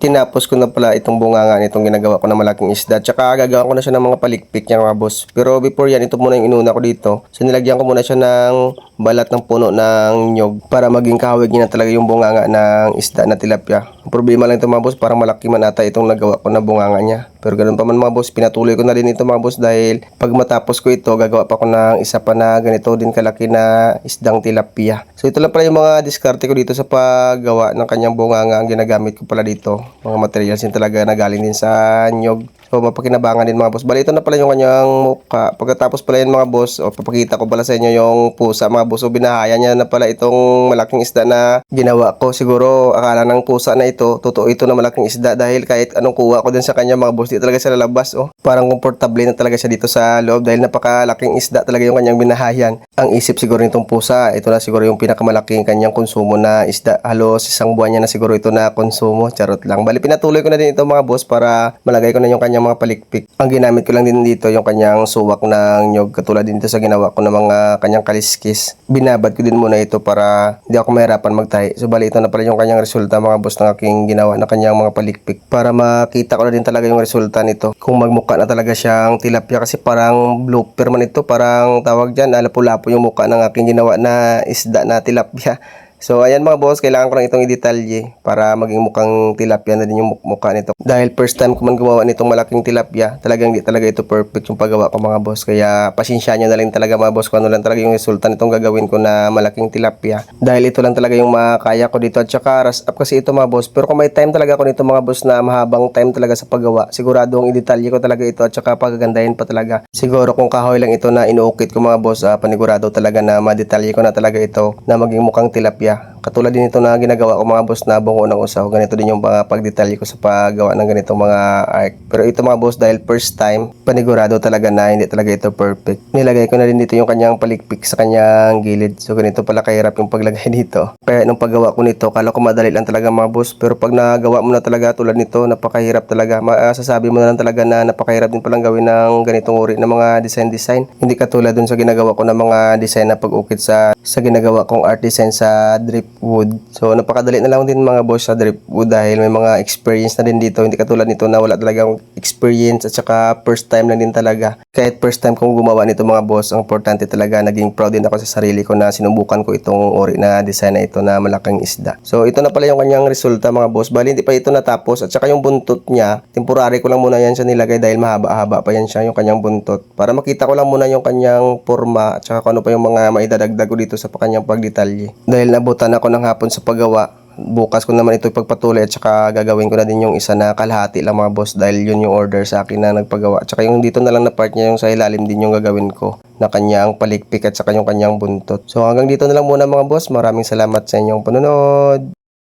tinapos ko na pala itong bunganga nitong ginagawa ko na malaking isda. Tsaka gagawa ko na siya ng mga palikpik niya mga boss. Pero before yan, ito muna yung inuna ko dito. So nilagyan ko muna siya ng balat ng puno ng nyog para maging kahawig niya na talaga yung bunganga ng isda na tilapia. Ang problema lang ito mga boss, parang malaki man ata itong nagawa ko na bunganga niya. Pero ganun pa man mga boss, pinatuloy ko na rin ito mga boss dahil pag matapos ko ito, gagawa pa ko ng isa pa na ganito din kalaki na isdang tilapia. So ito lang pala yung mga diskarte ko dito sa paggawa ng kanyang bunganga. Ang ginagamit ko pala dito, mga materials din talaga na galing din sa nyog. So mapakinabangan din mga boss. Bali ito na pala yung kanyang mukha. Pagkatapos pala yan mga boss, papakita ko pala sa inyo yung pusa mga boss. So binahaya niya na pala itong malaking isda na ginawa ko. Siguro akala ng pusa na ito, totoo ito na malaking isda dahil kahit anong kuha ko din sa kanya mga boss, di talaga siya lalabas. Parang komportable na talaga siya dito sa loob dahil napakalaking isda talaga yung kanyang binahayan. Ang isip siguro nitong pusa, ito na siguro yung pinakamalaking kanyang konsumo na isda. Halos isang buwan niya na siguro ito na konsumo. Charot lang. Bali pinatuloy ko na din ito mga boss para malagay ko na yung kanyang mga palikpik. Ang ginamit ko lang din dito yung kanyang suwak ng nyog katulad din ito sa ginawa ko ng mga kanyang kaliskis. Binabad ko din muna ito para hindi ako mahirapan magtahi. So bali ito na pala yung kanyang resulta mga boss ng aking ginawa na kanyang mga palikpik para makita ko na din talaga yung resulta nito. Kung magmukha na talaga siyang tilapia kasi parang blooper man ito, parang tawag dyan, alapo-lapo yung mukha ng aking ginawa na isda na tilapia. So ayan mga boss, kailangan ko lang itong i-detalye para maging mukhang tilapia na din yung mukha nito. Dahil first time ko man gumawa nitong malaking tilapia, talagang hindi talaga ito perfect yung paggawa ko mga boss. Kaya pasensya nyo na lang talaga mga boss kung ano lang talaga yung resulta nitong gagawin ko na malaking tilapia. Dahil ito lang talaga yung makaya ko dito at saka rush up kasi ito mga boss. Pero kung may time talaga ako nito mga boss na mahabang time talaga sa paggawa, siguradong i-detalye ko talaga ito at saka pagagandahin pa talaga. Siguro kung kahoy lang ito na inuukit ko mga boss, panigurado talaga na ma-detalye ko na talaga ito na maging mukhang tilapia. Katulad din ito na ginagawa ko mga boss na bungo ng usaw. Ganito din yung mga pagdetalye ko sa paggawa ng ganitong mga arc. Pero ito mga boss, dahil first time, panigurado talaga na hindi talaga ito perfect. Nilagay ko na rin dito yung kanyang palikpik sa kanyang gilid. So ganito pala kahirap yung paglagay dito. Kaya nung paggawa ko nito, kala ko madali lang talaga mga boss. Pero pag nagawa mo na talaga tulad nito, napakahirap talaga. Masasabi mo na lang talaga na napakahirap din palang gawin ng ganitong uri ng mga design. Hindi katulad dun sa ginagawa ko ng mga design na pag-ukit sa ginagawa kong art design sa driftwood. So napakadali na lang din mga boss sa driftwood dahil may mga experience na din dito. Hindi katulad nito na wala talagang experience at saka first time na din talaga. Kahit first time kong gumawa nito mga boss, ang importante talaga naging proud din ako sa sarili ko na sinubukan ko itong uri na design na ito na malaking isda. So ito na pala yung kanyang resulta mga boss. Bali hindi pa ito natapos at saka yung buntot niya, temporary ko lang muna yan siya nilagay dahil mahaba-haba pa yan siya yung kanyang buntot. Para makita ko lang muna yung kanyang forma at saka kung ano pa yung mga maidadagdag ko dito sa kanyang pagdetalye. Dahil nabutan ako ng hapon sa paggawa, bukas ko naman ito ipagpatuloy at saka gagawin ko na din yung isa na kalahati lang mga boss dahil yun yung order sa akin na nagpagawa. At saka yung dito na lang na part niya yung sa ilalim din yung gagawin ko na kanyang palikpik at saka yung kanyang buntot. So hanggang dito na lang muna mga boss. Maraming salamat sa inyong panunod.